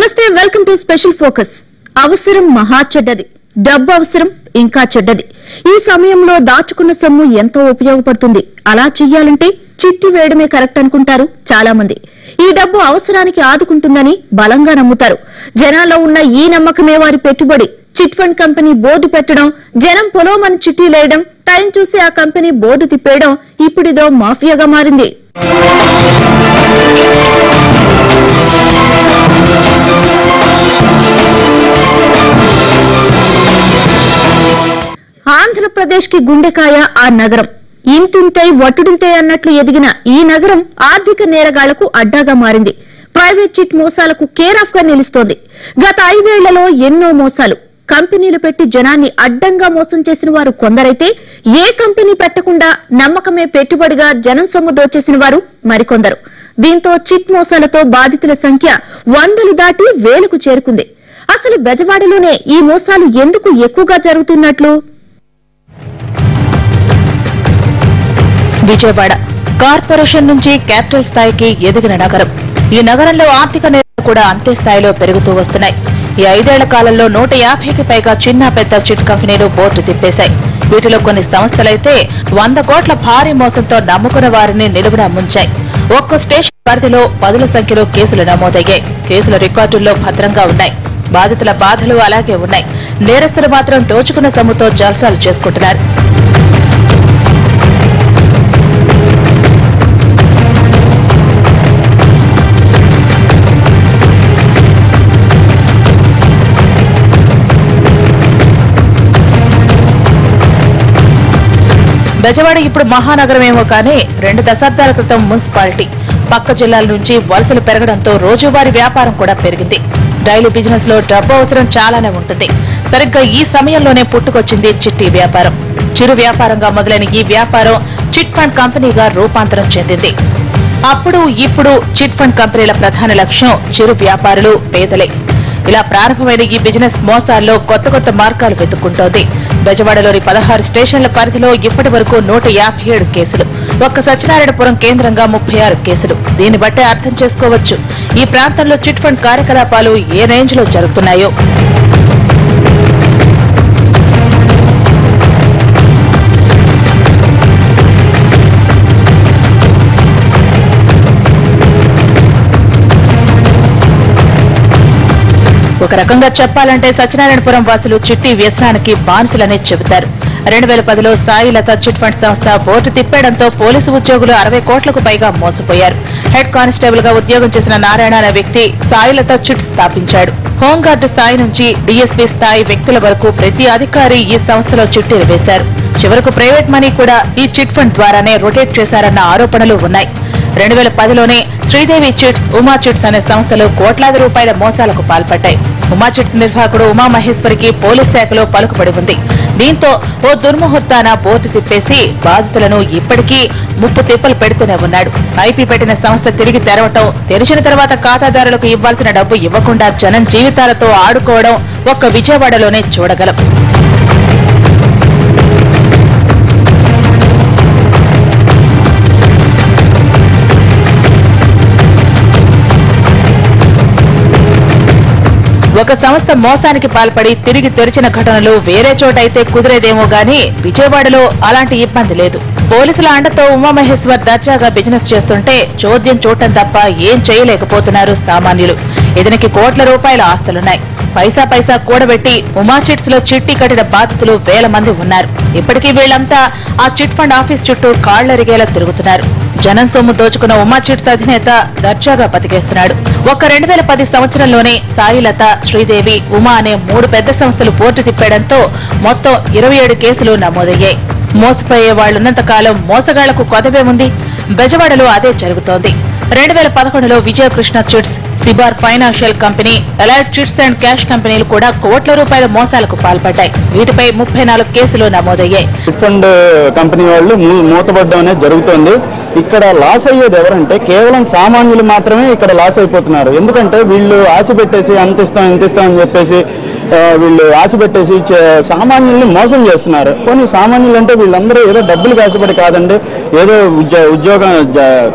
నమస్తే welcome to special focus. అవసరం మహా చెడ్డది, డబ్బు అవసరం ఇంకా చెడ్డది. ఈ సమయంలో దాచుకున్న సొమ్ము ఎంతో ఉపయోగపడుతుంది. అలా చెయ్యాలంటే చిట్టి వేయడమే కరెక్ట్ అనుకుంటారు చాలా మంది. ఈ డబ్బు అవసరానికి ఆదుకుంటుందని బలంగా నమ్ముతారు. జనాల్లో ఉన్న ఈ నమ్మకమే వారి పెట్టుబడి. చిట్ ఫండ్ కంపెనీ బోర్డు పెట్టడం, జనం పొలోమని చిట్టీలేయడం, టైం చూసి ఆ కంపెనీ బోర్డు తిప్పేయడం ఇప్పుడిదో మాఫియాగా మారింది. ఆంధ్రప్రదేశ్ కి గుండెకాయ ఆ నగరం. ఇంతుంటై వట్టుడుంటై అన్నట్లు ఎదిగిన ఈ నగరం ఆర్థిక నేరగాళ్లకు అడ్డాగా మారింది. ప్రైవేట్ చిట్ మోసాలకు కేర్ ఆఫ్ గా నిలుస్తోంది. గత 5 ఏళ్లలో ఎన్నో మోసాలు. కంపెనీలు పెట్టి జనాన్ని అడ్డంగా మోసం చేసిన వారు కొందరైతే, ఏ కంపెనీ పెట్టకుండా నమ్మకమే పెట్టుబడిగా జనం సొమ్ము దోచేసిన వారు మరికొందరు. దీంతో చిట్ మోసాలతో బాధితుల సంఖ్య 100లు దాటి 1000కు చేరుకుంది. అసలు బెజవాడలోనే ఈ మోసాలు ఎందుకు ఎక్కువగా జరుగుతున్నట్లు? విజయవాడ కార్పొరేషన్ నుంచి క్యాపిటల్ స్థాయికి ఎదిగిన నగరం. ఈ నగరంలో ఆర్థిక నేరాలు కూడా అంతే స్థాయిలో పెరుగుతూ వస్తున్నాయి. ఈ 5 ఏళ్ల కాలంలో 150కి పైగా చిన్న పెద్ద చిట్ కంపెనీలు బోర్డు తిప్పేశాయి. వీటిలో కొన్ని సంస్థలైతే 100 కోట్ల భారీ మోసంతో నమ్ముకున్న వారిని నిలువున ముంచాయి. ఒక్కో స్టేషన్ పరిధిలో 10ల సంఖ్యలో కేసులు నమోదయ్యాయి. కేసుల రికార్డుల్లో భద్రంగా ఉన్నాయి. బాధితుల బాధలు అలాగే ఉన్నాయి. నేరస్తులు మాత్రం దోచుకున్న సొమ్ముతో జల్సాలు చేసుకుంటున్నారు. బెజవాడ ఇప్పుడు మహానగరమేమో కానీ 2 దశాబ్దాల క్రితం మున్సిపాలిటీ. పక్క జిల్లాల నుంచి వలసలు పెరగడంతో రోజువారీ వ్యాపారం కూడా పెరిగింది. డైలీ బిజినెస్ లో డబ్బు అవసరం చాలానే ఉంటుంది. సరిగ్గా ఈ సమయంలోనే పుట్టుకొచ్చింది చిట్టి వ్యాపారం. చిరు వ్యాపారంగా మొదలైన ఈ వ్యాపారం చిట్ ఫండ్ కంపెనీగా రూపాంతరం చెందింది. అప్పుడు ఇప్పుడు చిట్ ఫండ్ కంపెనీల ప్రధాన లక్ష్యం చిరు వ్యాపారులు, పేదలే. ఇలా ప్రారంభమైన ఈ బిజినెస్ మోసాల్లో కొత్త మార్గాలు వెతుక్కుంటోంది. బెజవాడలోని 16 స్టేషన్ల పరిధిలో ఇప్పటి వరకు 157 కేసులు, ఒక్క సత్యనారాయణపురం కేంద్రంగా 36 కేసులు. దీన్ని బట్టే అర్థం చేసుకోవచ్చు ఈ ప్రాంతంలో చిట్ ఫండ్ కార్యకలాపాలు ఏ రేంజ్ లో జరుగుతున్నాయో. ఒక రకంగా చెప్పాలంటే సత్యనారాయణపురం వాసులు చిట్టి వ్యసనానికి బానిసలనే చెబుతారు. 2010లో సాయిలత చిట్ ఫండ్ సంస్థ బోర్డు తిప్పేయడంతో పోలీసు ఉద్యోగులు 60 కోట్లకు పైగా మోసపోయారు. హెడ్ కానిస్టేబుల్ గా ఉద్యోగం చేసిన నారాయణ అనే వ్యక్తి సాయిలత చిట్ స్థాపించాడు. హోంగార్డు స్థాయి నుంచి డీఎస్పీ స్థాయి వ్యక్తుల వరకు ప్రతి అధికారి ఈ సంస్థలో చిట్టీలు వేశారు. చివరకు ప్రైవేట్ మనీ కూడా ఈ చిట్ ఫండ్ ద్వారానే రొటేట్ చేశారన్న ఆరోపణలు ఉన్నాయి. 2010లోనే శ్రీదేవి చిట్స్, ఉమా చిట్స్ అనే సంస్థలు కోట్లాది రూపాయల మోసాలకు పాల్పడ్డాయి. ఉమా చిట్స్ నిర్వాహకుడు ఉమామహేశ్వరికి పోలీస్ శాఖలో పలుకుబడి ఉంది. దీంతో ఓ దుర్ముహూర్తాన బోర్డు తిప్పేసి బాధితులను ఇప్పటికీ ముప్పు తిప్పలు పెడుతూనే ఉన్నాడు. ఐపీ పెట్టిన సంస్థ తిరిగి తెరవటం, తెరిచిన తర్వాత ఖాతాదారులకు ఇవ్వాల్సిన డబ్బు ఇవ్వకుండా జనం జీవితాలతో ఆడుకోవడం ఒక్క విజయవాడలోనే చూడగలం. ఒక సంస్థ మోసానికి పాల్పడి తిరిగి తెరిచిన ఘటనలు వేరే చోటైతే కుదిరేదేమో గానీ విజయవాడలో అలాంటి ఇబ్బంది లేదు. పోలీసుల అండతో ఉమామహేశ్వర్ దర్జాగా బిజినెస్ చేస్తుంటే చోద్యం చూడటం తప్ప ఏం చేయలేకపోతున్నారు సామాన్యులు. ఇతనికి కోట్ల రూపాయల ఆస్తులున్నాయి. పైసా కూడబెట్టి ఉమా చిట్స్ లో చిట్టి కట్టిన బాధితులు 1000 మంది ఉన్నారు. ఇప్పటికీ వీళ్లంతా ఆ చిట్ ఫండ్ ఆఫీస్ చుట్టూ కాళ్లరిగేలా తిరుగుతున్నారు. జనం సొమ్ము దోచుకున్న ఉమా చిట్స్ అధినేత దర్జాగా బతికేస్తున్నాడు. ఒక్క 2010 సంవత్సరంలోనే సాయిలత, శ్రీదేవి, ఉమా అనే 3 పెద్ద సంస్థలు బోర్డు తిప్పేయడంతో మొత్తం 27 కేసులు నమోదయ్యాయి. మోసపోయే వాళ్లున్నంత కాలం మోసగాళ్లకు కొదవేముంది? బెజవాడలో అదే జరుగుతోంది. 2011లో విజయకృష్ణ చిట్స్, సిబార్ financial company, elite chits and cash కంపెనీలు కూడా కోట్ల రూపాయల మోసాలకు పాల్పడ్డాయి. వీటిపై 34 కేసులు నమోదయ్యాయి. చిట్ ఫండ్ కంపెనీ వాళ్ళు మూతపడడం అనేది జరుగుతోంది. ఇక్కడ లాస్ అయ్యేది ఎవరంటే కేవలం సామాన్యులు మాత్రమే ఇక్కడ లాస్ అయిపోతున్నారు. ఎందుకంటే వీళ్ళు ఆశ పెట్టేసి అంత ఇస్తాం అని చెప్పేసి వీళ్ళు ఆశ పెట్టేసి సామాన్యుల్ని మోసం చేస్తున్నారు. కొన్ని సామాన్యులు అంటే వీళ్ళందరూ ఏదో డబ్బులు ఆశపడి కాదండి, ఏదో ఉద్యోగం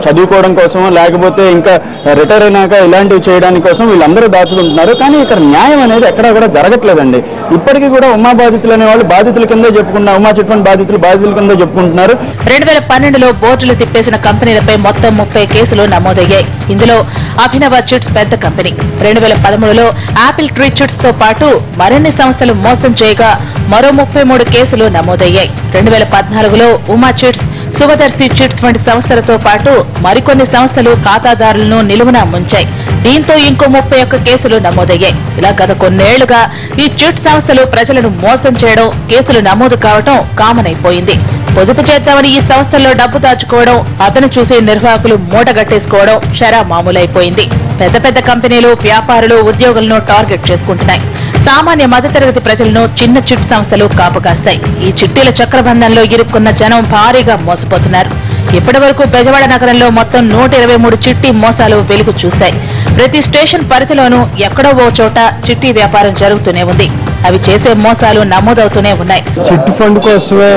చదువుకోవడం కోసం లేకపోతే ఇంకా రిటైర్ అయినాక ఇలాంటివి చేయడానికి కోసం వీళ్ళందరూ దాచుకుంటున్నారు. కానీ ఇక్కడ న్యాయం అనేది ఎక్కడా కూడా జరగట్లేదండి. ఇప్పటికీ కూడా ఉమా బాధితులు అనే వాళ్ళు బాధితుల కిందే చెప్పుకుంటున్నారు, ఉమా చిట్ ఫండ్ బాధితుల కిందే చెప్పుకుంటున్నారు. 2012లో బోర్డులు తిప్పేసిన కంపెనీలపై మొత్తం 30 కేసులు నమోదయ్యాయి. ఇందులో అభినవ చిట్స్ పెద్ద కంపెనీ. 2013లో యాపిల్ ట్రీ చిట్స్ తో పాటు మరిన్ని సంస్థలు మోసం చేయగా మరో 33 కేసులు నమోదయ్యాయి. 2014లో ఉమా చిట్స్, శుభదర్శి చిట్స్ వంటి సంస్థలతో పాటు మరికొన్ని సంస్థలు ఖాతాదారులను నిలువున ముంచాయి. దీంతో ఇంకో 31 కేసులు నమోదయ్యాయి. ఇలా గత కొన్నేళ్లుగా ఈ చిట్ సంస్థలు ప్రజలను మోసం చేయడం, కేసులు నమోదు కావడం కామన్ అయిపోయింది. పొదుపు చేద్దామని ఈ సంస్థల్లో డబ్బు దాచుకోవడం, అతను చూసే నిర్వాహకులు మూటగట్టేసుకోవడం షరా మామూలైపోయింది. పెద్ద పెద్ద కంపెనీలు, వ్యాపారులు ఉద్యోగులను టార్గెట్ చేసుకుంటున్నాయి. సామాన్య మధ్యతరగతి ప్రజలను చిన్న చిట్ సంస్థలు కాపుకాస్తాయి. ఈ చిట్టీల చక్రబంధంలో ఇరుక్కున్న జనం భారీగా మోసపోతున్నారు. ఇప్పటి వరకు బెజవాడ నగరంలో మొత్తం 123 చిట్టి మోసాలు వెలుగు చూశాయి. ప్రతి స్టేషన్ పరిధిలోనూ ఎక్కడో ఓ చోట చిట్టి వ్యాపారం జరుగుతూనే ఉంది. అవి చేసే మోసాలు నమోదవుతూనే ఉన్నాయి. చిట్ ఫండ్ కోసమే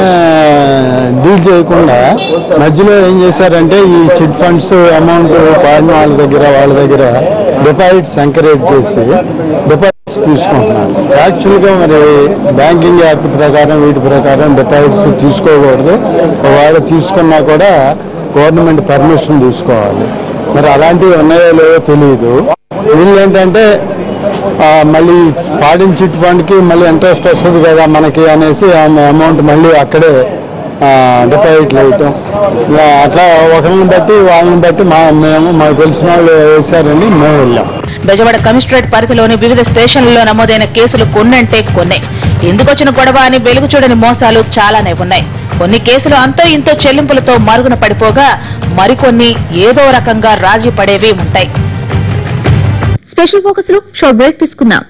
డీల్ చేయకుండా మధ్యలో ఏం చేశారంటే ఈ చిట్ ఫండ్స్ అమౌంట్ వాళ్ళ దగ్గర డిపాజిట్స్ ఎంకరేజ్ చేసి డిపాజిట్స్ తీసుకుంటున్నారు. యాక్చువల్గా మరి బ్యాంకింగ్ యాక్ట్ ప్రకారం వీటి ప్రకారం డిపాజిట్స్ తీసుకోకూడదు. వాళ్ళు తీసుకున్నా కూడా గవర్నమెంట్ పర్మిషన్ తీసుకోవాలి. మరి అలాంటివి ఉన్నాయో లేవో తెలియదు. వీళ్ళు ఏంటంటే మళ్ళీ పాడిన చిట్ ఫండ్కి మళ్ళీ ఇంట్రెస్ట్ వస్తుంది కదా మనకి అనేసి అమౌంట్ మళ్ళీ అక్కడే డిపాజిట్లు వేయటం, అట్లా ఒకరిని బట్టి వాళ్ళని బట్టి మాకు తెలిసిన వాళ్ళు వేశారని మేము వెళ్ళాం. బెజవాడ కమిషనరేట్ పరిధిలోని వివిధ స్టేషన్లలో నమోదైన కేసులు కొన్నంటే కొన్నే. ఎందుకొచ్చిన గొడవ అని వెలుగు చూడని మోసాలు చాలానే ఉన్నాయి. కొన్ని కేసులు అంతో ఇంతో చెల్లింపులతో మరుగున పడిపోగా మరికొన్ని ఏదో రకంగా రాజీ పడేవి ఉంటాయి. స్పెషల్ ఫోకస్ లో షార్ట్ బ్రేక్ తీసుకుందాం.